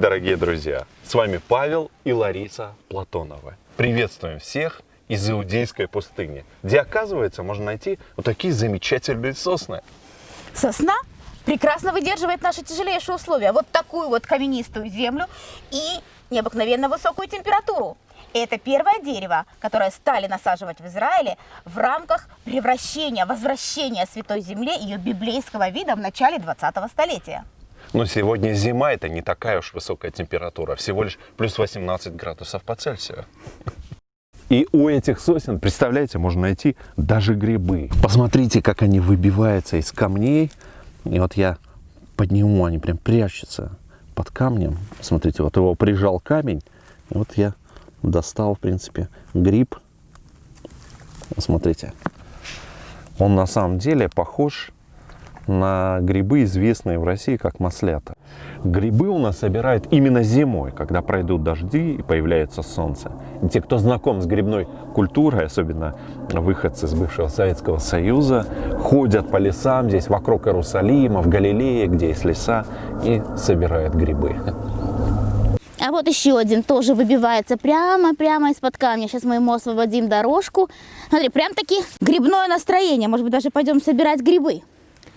дорогие друзья! С вами Павел и Лариса Платоновы. Приветствуем всех из Иудейской пустыни, где, оказывается, можно найти вот такие замечательные сосны. Сосна прекрасно выдерживает наши тяжелейшие условия. Вот такую вот каменистую землю и необыкновенно высокую температуру. Это первое дерево, которое стали насаживать в Израиле в рамках возвращения Святой Земле ее библейского вида в начале 20-го столетия. Но сегодня зима, это не такая уж высокая температура, всего лишь плюс 18 градусов по Цельсию. И у этих сосен, представляете, можно найти даже грибы. Посмотрите, как они выбиваются из камней. И вот я подниму, они прям прячутся под камнем. Смотрите, вот его прижал камень. И вот я достал, в принципе, гриб. Смотрите. Он на самом деле похож на грибы, известные в России как маслята. Грибы у нас собирают именно зимой, когда пройдут дожди и появляется солнце. И те, кто знаком с грибной культурой, особенно выходцы из бывшего Советского Союза, ходят по лесам здесь вокруг Иерусалима, в Галилее, где есть леса, и собирают грибы. А вот еще один тоже выбивается прямо из-под камня. Сейчас мы ему освободим дорожку. Смотри, прям-таки грибное настроение. Может быть, даже пойдем собирать грибы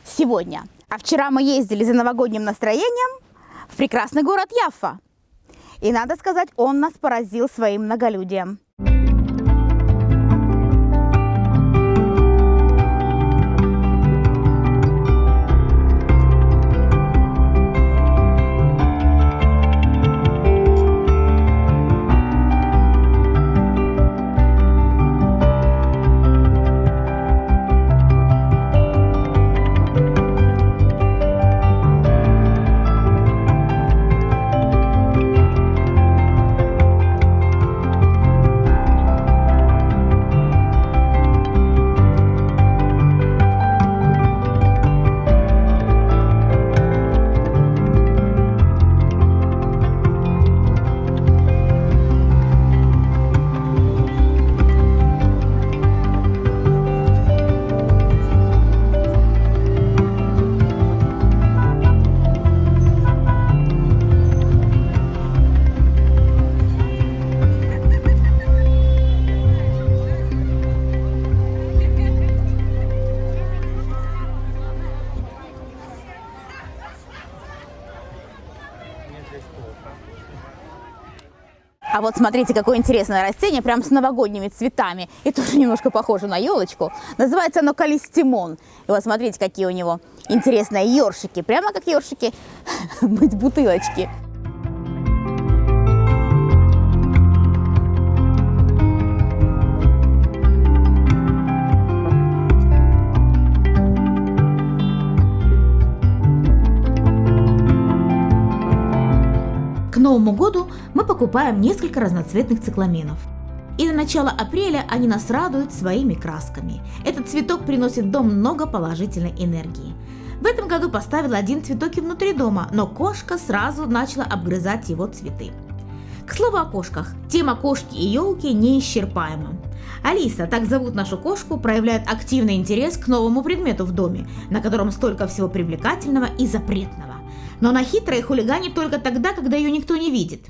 сегодня. А вчера мы ездили за новогодним настроением в прекрасный город Яффа. И надо сказать, он нас поразил своим многолюдием. А вот смотрите, какое интересное растение, прям с новогодними цветами. И тоже немножко похоже на елочку. Называется оно калистимон. И вот смотрите, какие у него интересные ёршики. Прямо как ёршики быть бутылочки. К Новому году мы покупаем несколько разноцветных цикламенов. И до начала апреля они нас радуют своими красками. Этот цветок приносит в дом много положительной энергии. В этом году поставила один цветок и внутри дома, но кошка сразу начала обгрызать его цветы. К слову о кошках, тема кошки и елки неисчерпаема. Алиса, так зовут нашу кошку, проявляет активный интерес к новому предмету в доме, на котором столько всего привлекательного и запретного. Но она хитрая и хулиганит только тогда, когда ее никто не видит.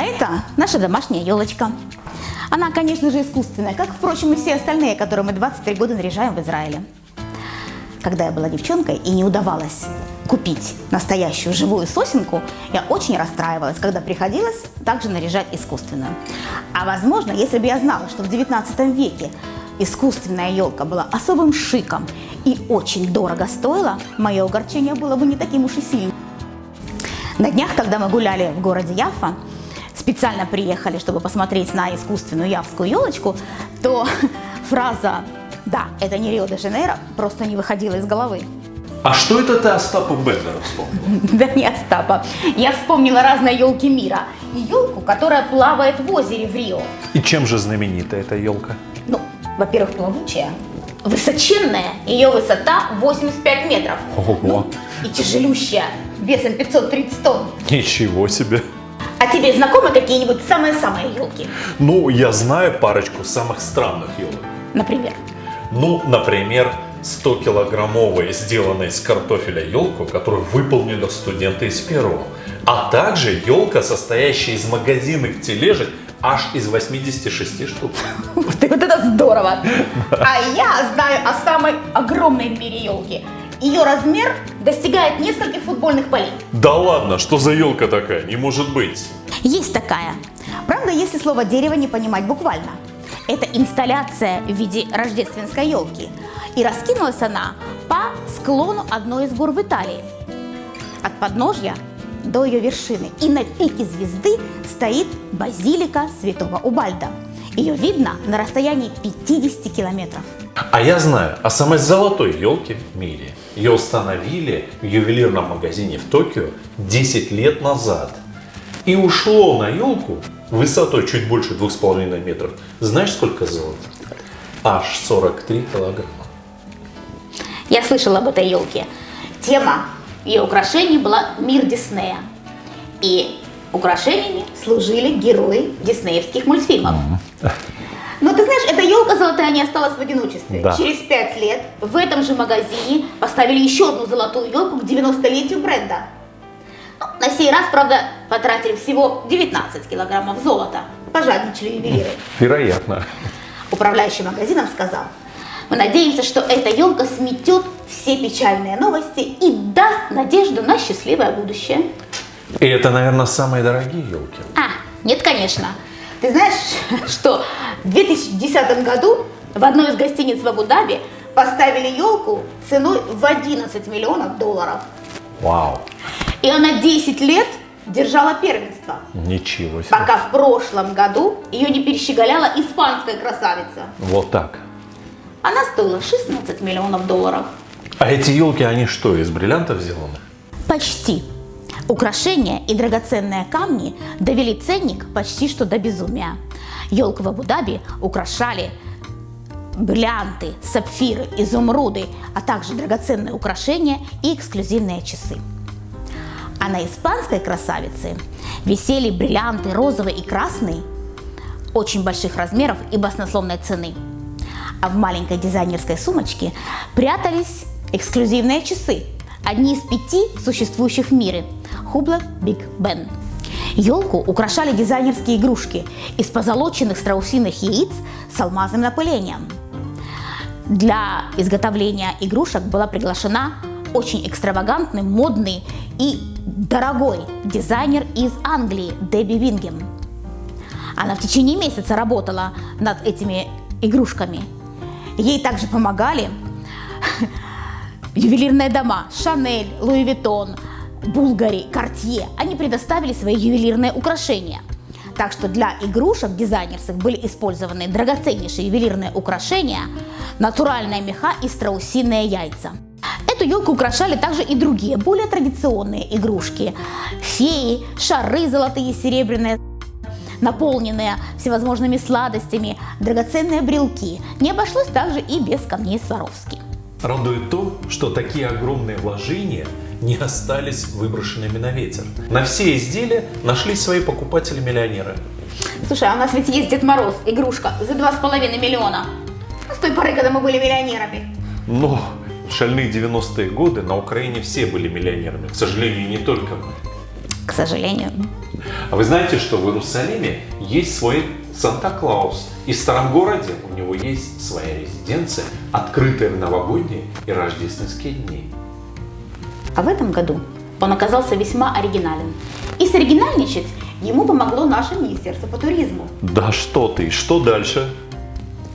А это наша домашняя елочка. Она, конечно же, искусственная, как, впрочем, и все остальные, которые мы 23 года наряжаем в Израиле. Когда я была девчонкой и не удавалось купить настоящую живую сосенку, я очень расстраивалась, когда приходилось также наряжать искусственную. А возможно, если бы я знала, что в 19 веке искусственная елка была особым шиком и очень дорого стоила, мое огорчение было бы не таким уж и сильным. На днях, когда мы гуляли в городе Яффа, специально приехали, чтобы посмотреть на искусственную явскую елочку, то фраза «да, это не Рио-де-Жанейро» просто не выходила из головы. А что это ты Остапа Бендера вспомнил? Да не Остапа. Я вспомнила разные елки мира. И елку, которая плавает в озере в Рио. И чем же знаменита эта елка? Ну, во-первых, плавучая, высоченная, ее высота 85 метров. Ого. Ну, и тяжелющая, весом 530 тонн. Ничего себе. А тебе знакомы какие-нибудь самые-самые елки? Ну, я знаю парочку самых странных елок. Например? Ну, например, 100-килограммовой, сделанной из картофеля елку, которую выполнили студенты из Перу. А также елка, состоящая из магазинных тележек аж из 86 штук. Вот это здорово! А я знаю о самой огромной в мире елке. Ее размер достигает нескольких футбольных полей. Да ладно, что за елка такая? Не может быть. Есть такая. Правда, если слово «дерево» не понимать буквально. Это инсталляция в виде рождественской елки. И раскинулась она по склону одной из гор в Италии. От подножья до ее вершины. И на пике звезды стоит базилика Святого Убальда. Ее видно на расстоянии 50 километров. А я знаю о самой золотой елке в мире. Ее установили в ювелирном магазине в Токио 10 лет назад. И ушло на елку высотой чуть больше 2,5 метров. Знаешь, сколько золота? Аж 43 килограмма. Я слышала об этой елке. Тема ее украшений была «Мир Диснея». И украшениями служили герои диснеевских мультфильмов. Но ты знаешь, эта елка золотая не осталась в одиночестве. Да. Через 5 лет в этом же магазине поставили еще одну золотую елку к 90-летию бренда. Ну, на сей раз, правда, потратили всего 19 килограммов золота. Пожадничали ювелиры. Вероятно. Управляющий магазином сказал: мы надеемся, что эта елка сметет все печальные новости и даст надежду на счастливое будущее. И это, наверное, самые дорогие елки. Нет, конечно. Ты знаешь, что в 2010 году в одной из гостиниц в Абу-Даби поставили елку ценой в 11 миллионов долларов. Вау. И она 10 лет держала первенство. Ничего себе. Пока в прошлом году ее не перещеголяла испанская красавица. Вот так. Она стоила 16 миллионов долларов. А эти елки, они что, из бриллиантов сделаны? Почти. Украшения и драгоценные камни довели ценник почти что до безумия. Елку в Абу-Даби украшали бриллианты, сапфиры, изумруды, а также драгоценные украшения и эксклюзивные часы. А на испанской красавице висели бриллианты розовый и красный, очень больших размеров и баснословной цены. А в маленькой дизайнерской сумочке прятались эксклюзивные часы, одни из 5 существующих в мире – Hublot Big Ben. Елку украшали дизайнерские игрушки из позолоченных страусиных яиц с алмазным напылением. Для изготовления игрушек была приглашена очень экстравагантный, модный и дорогой дизайнер из Англии Дебби Вингем. Она в течение месяца работала над этими игрушками. Ей также помогали ювелирные дома Шанель, Луи Виттон, Булгари, Картье. Они предоставили свои ювелирные украшения. Так что для игрушек дизайнерских были использованы драгоценнейшие ювелирные украшения, натуральные меха и страусиные яйца. Эту елку украшали также и другие, более традиционные игрушки. Феи, шары золотые и серебряные, наполненные всевозможными сладостями, драгоценные брелки. Не обошлось также и без камней Сваровски. Радует то, что такие огромные вложения не остались выброшенными на ветер. На все изделия нашлись свои покупатели-миллионеры. Слушай, а у нас ведь есть Дед Мороз, игрушка за 2,5 миллиона. С той поры, когда мы были миллионерами. Но в шальные 90-е годы на Украине все были миллионерами. К сожалению, не только мы. к сожалению. А вы знаете, что в Иерусалиме есть свой Санта-Клаус? И в старом городе у него есть своя резиденция, открытая в новогодние и рождественские дни. А в этом году он оказался весьма оригинален. И соригинальничать ему помогло наше Министерство по туризму. Да что ты, что дальше?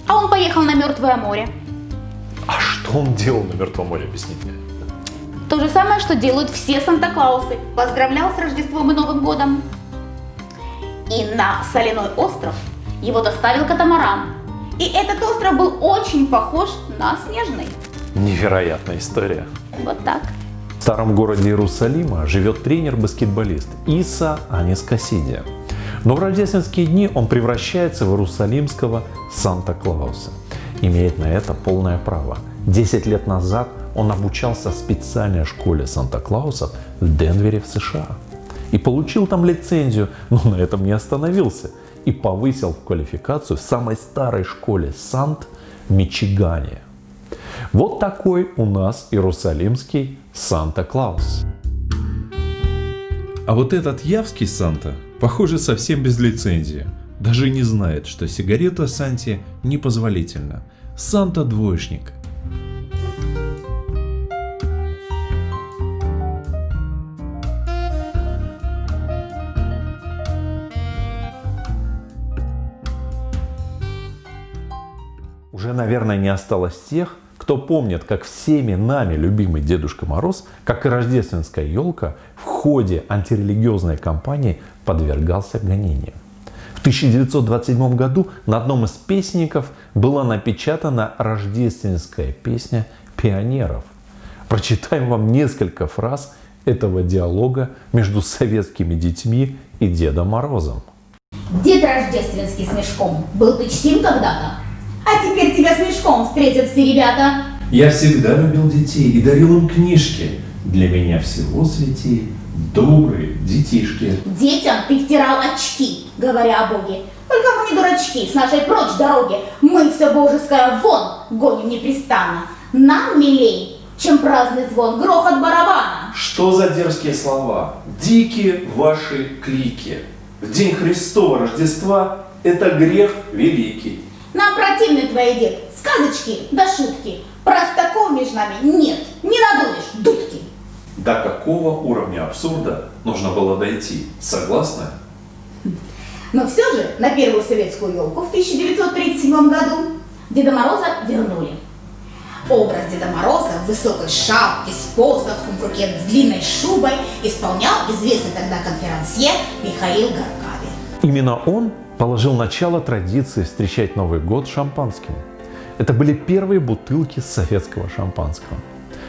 А он поехал на Мертвое море. А что он делал на Мертвом море, объясните мне? То же самое, что делают все Санта-Клаусы. Поздравлял с Рождеством и Новым годом. И на соляной остров его доставил катамаран. И этот остров был очень похож на Снежный. Невероятная история. Вот так. В старом городе Иерусалима живет тренер-баскетболист Иса Анис Кассиди. Но в рождественские дни он превращается в иерусалимского Санта-Клауса. Имеет на это полное право. 10 лет назад он обучался в специальной школе Санта-Клаусов в Денвере в США. И получил там лицензию, но на этом не остановился. И повысил квалификацию в самой старой школе Сант в Мичигане. Вот такой у нас иерусалимский Санта-Клаус. А вот этот явский Санта, похоже, совсем без лицензии. Даже не знает, что сигарета Санте непозволительна. Санта-двоечник. Уже, наверное, не осталось тех, кто помнит, как всеми нами любимый Дедушка Мороз, как и рождественская елка, в ходе антирелигиозной кампании подвергался гонениям. В 1927 году на одном из песенников была напечатана рождественская песня пионеров. Прочитаем вам несколько фраз этого диалога между советскими детьми и Дедом Морозом. Дед рождественский с мешком, был ты чтим когда-то? А теперь тебя с мешком встретят все ребята. Я всегда любил детей и дарил им книжки. Для меня всего свети добрые детишки. Детям ты втирал очки, говоря о Боге. Только мы не дурачки, с нашей прочь дороги. Мы все божеское вон гоним непрестанно. Нам милей, чем праздный звон, грохот барабана. Что за дерзкие слова? Дикие ваши клики. В день Христова Рождества это грех великий. Нам противны твои, дед, сказочки да шутки. Простаков между нами нет, не надуешь, дудки. До какого уровня абсурда нужно было дойти? Согласны? Но все же на первую советскую елку в 1937 году Деда Мороза вернули. Образ Деда Мороза в высокой шапке, с посохом в руке с длинной шубой исполнял известный тогда конферансье Михаил Горкавин. Именно он положил начало традиции встречать Новый год шампанским. Это были первые бутылки советского шампанского.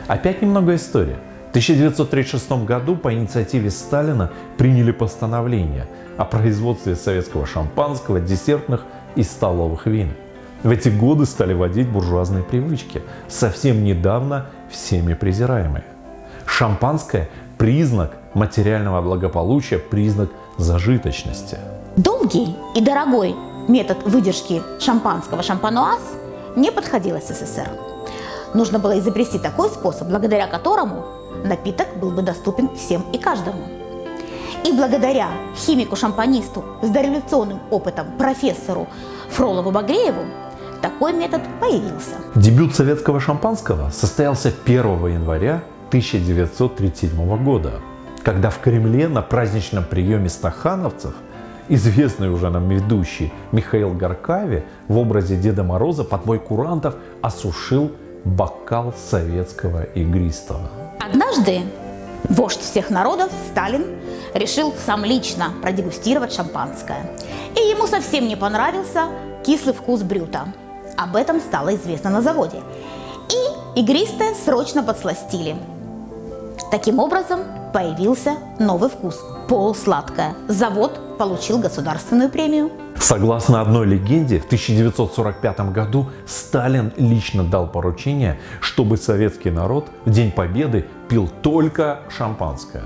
Опять немного истории. В 1936 году по инициативе Сталина приняли постановление о производстве советского шампанского, десертных и столовых вин. В эти годы стали вводить буржуазные привычки, совсем недавно всеми презираемые. Шампанское – признак материального благополучия, признак зажиточности. Долгий и дорогой метод выдержки шампанского шампануаз не подходил СССР. Нужно было изобрести такой способ, благодаря которому напиток был бы доступен всем и каждому. И благодаря химику-шампанисту с дореволюционным опытом профессору Фролову-Багрееву такой метод появился. Дебют советского шампанского состоялся 1 января 1937 года, когда в Кремле на праздничном приеме стахановцев известный уже нам ведущий Михаил Горкави в образе Деда Мороза под бой курантов осушил бокал советского игристого. Однажды вождь всех народов Сталин решил сам лично продегустировать шампанское. И ему совсем не понравился кислый вкус брюта. Об этом стало известно на заводе. И игристое срочно подсластили. Таким образом появился новый вкус – полусладкое. Завод получил государственную премию. Согласно одной легенде, в 1945 году Сталин лично дал поручение, чтобы советский народ в День Победы пил только шампанское.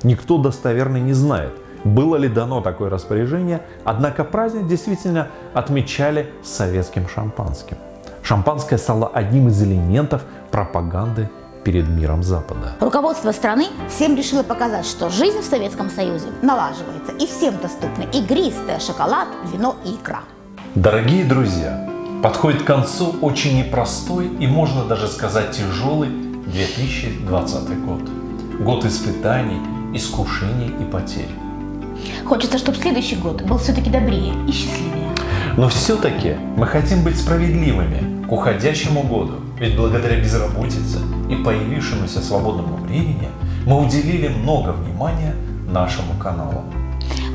Никто достоверно не знает, было ли дано такое распоряжение, однако праздник действительно отмечали советским шампанским. Шампанское стало одним из элементов пропаганды перед миром Запада. Руководство страны всем решило показать, что жизнь в Советском Союзе налаживается, и всем доступны игристое, шоколад, вино и икра. Дорогие друзья, подходит к концу очень непростой и, можно даже сказать, тяжелый 2020 год. Год испытаний, искушений и потерь. Хочется, чтобы следующий год был все-таки добрее и счастливее. Но все-таки мы хотим быть справедливыми к уходящему году, ведь благодаря безработице и появившемуся свободному времени мы уделили много внимания нашему каналу.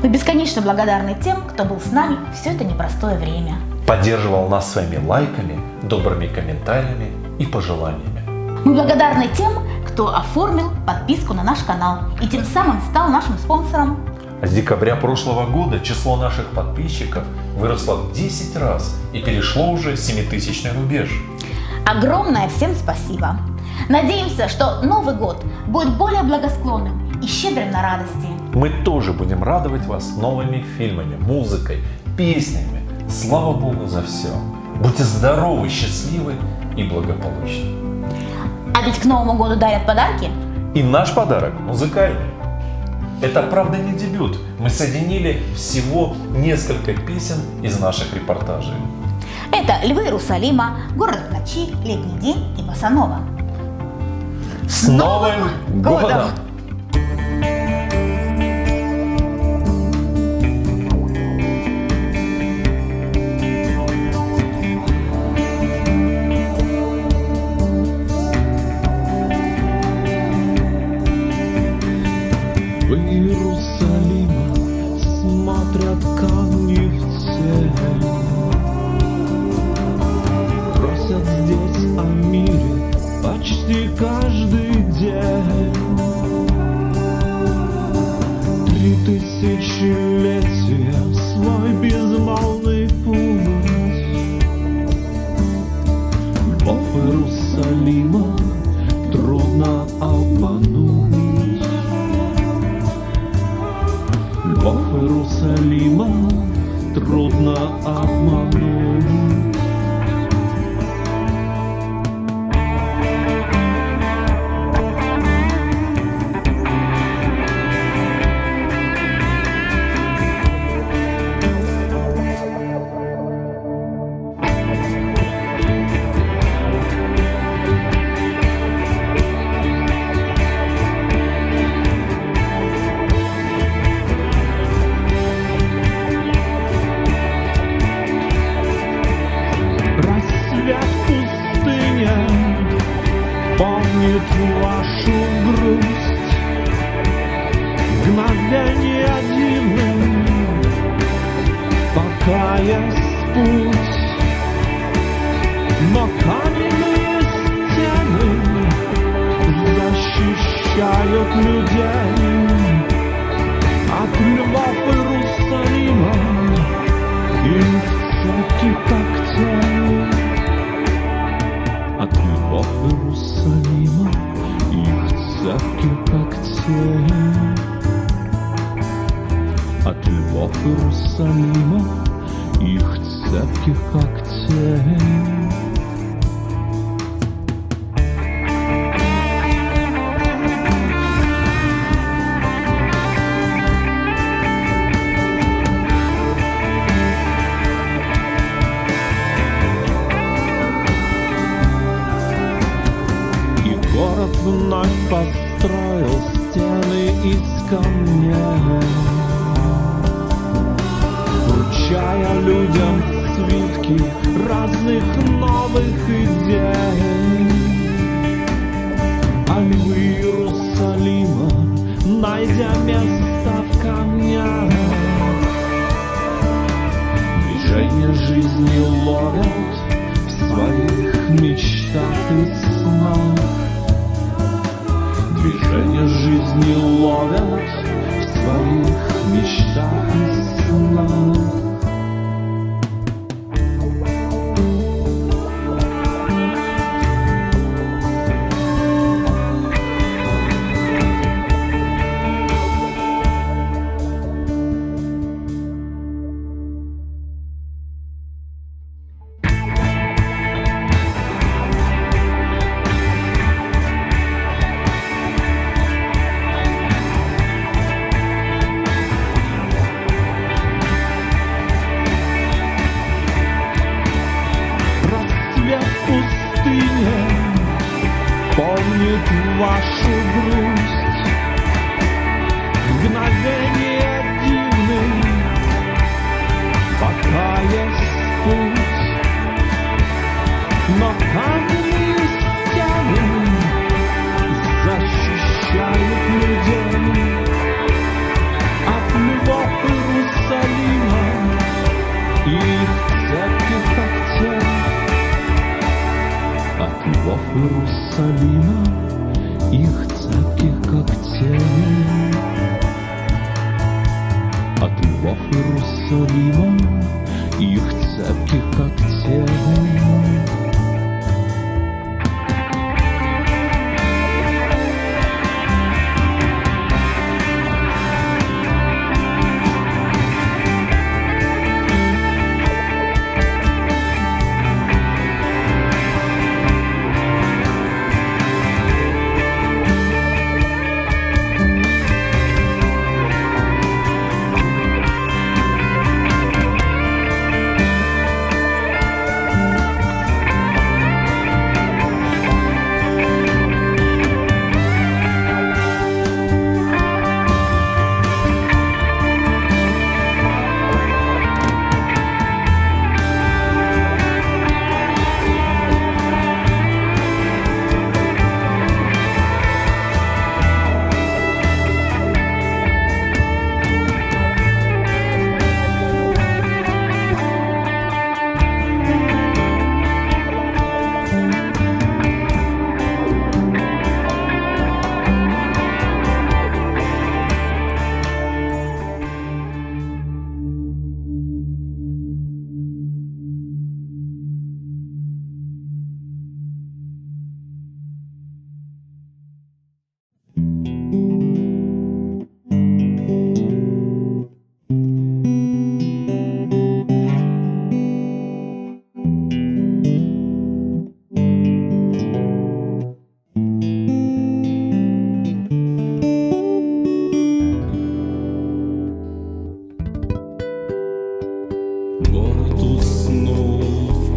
Мы бесконечно благодарны тем, кто был с нами все это непростое время. Поддерживал нас своими лайками, добрыми комментариями и пожеланиями. Мы благодарны тем, кто оформил подписку на наш канал и тем самым стал нашим спонсором. А с декабря прошлого года число наших подписчиков выросло в 10 раз и перешло уже 7000-й рубеж. Огромное всем спасибо. Надеемся, что Новый год будет более благосклонным и щедрым на радости. Мы тоже будем радовать вас новыми фильмами, музыкой, песнями. Слава Богу за все. Будьте здоровы, счастливы и благополучны. А ведь к Новому году дарят подарки. И наш подарок музыкальный. Это, правда, не дебют. Мы соединили всего несколько песен из наших репортажей. Это «Львы Иерусалима», «Город в ночи», «Летний день» и «Босанова». С Новым годом! В Иерусалима смотрят камни в тень, просят здесь о мире почти каждый день. 3000-летия свой безмолвный путь. Львов Иерусалима трудно обмануть. Львов Иерусалима трудно обмануть. Рассвет в пустыне помнит вашу грусть. Мгновенья дивные, пока есть путь. Но каменные стены защищают людей от львов Иерусалима и их цепких когтей. От львов Иерусалима и их цепких когтей. От львов Иерусалима и их цепких когтей. Город вновь построил стены из камней, вручая людям свитки разных новых идей. А львы Иерусалима, найдя место в камнях, движение жизни ловят в своих мечтах и снах. Движение жизни ловят в своих мечтах и снах. вашу грусть. Мгновение дивным, пока есть путь, но каменные стены защищают людей от львов Иерусалима и их цепких когтей. От львов Иерусалима, их цепких когтей. От львов Иерусалима, их цепких когтей.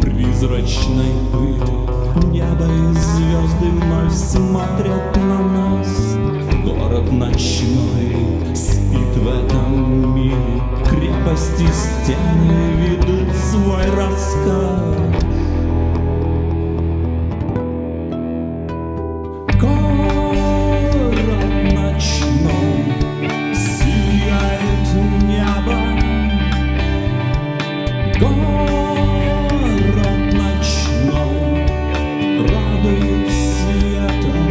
Прозрачной пыли небо и звезды вновь смотрят на нас. Город ночной спит в этом мире, крепости стены ведут свой рассказ. Город ночной сияет небо. Радует светом.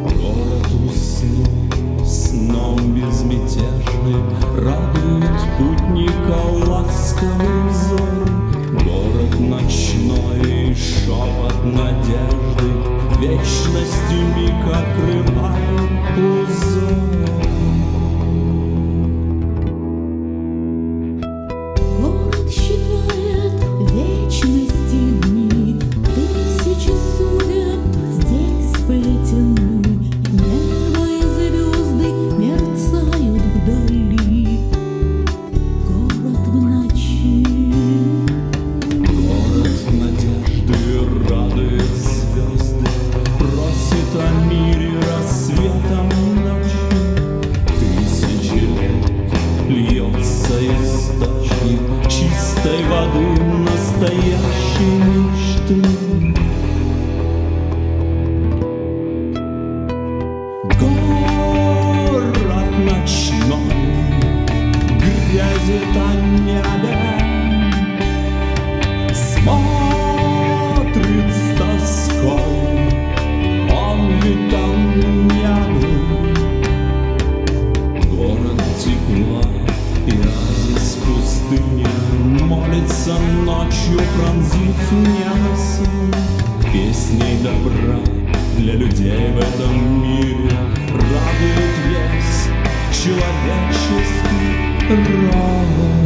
Город уснул сном безмятежным, радует путника ласковый взор. Город ночной, шепот надежды, вечностью миг открывает узор. Чистой воды, настоящей мечты. Город ночной грязит о небе, смотрит с тоской, он ведь там небе. Город тепла и оазис пустыни молится ночью, пронзив небо песней добра для людей в этом мире. Радует весь человеческий род.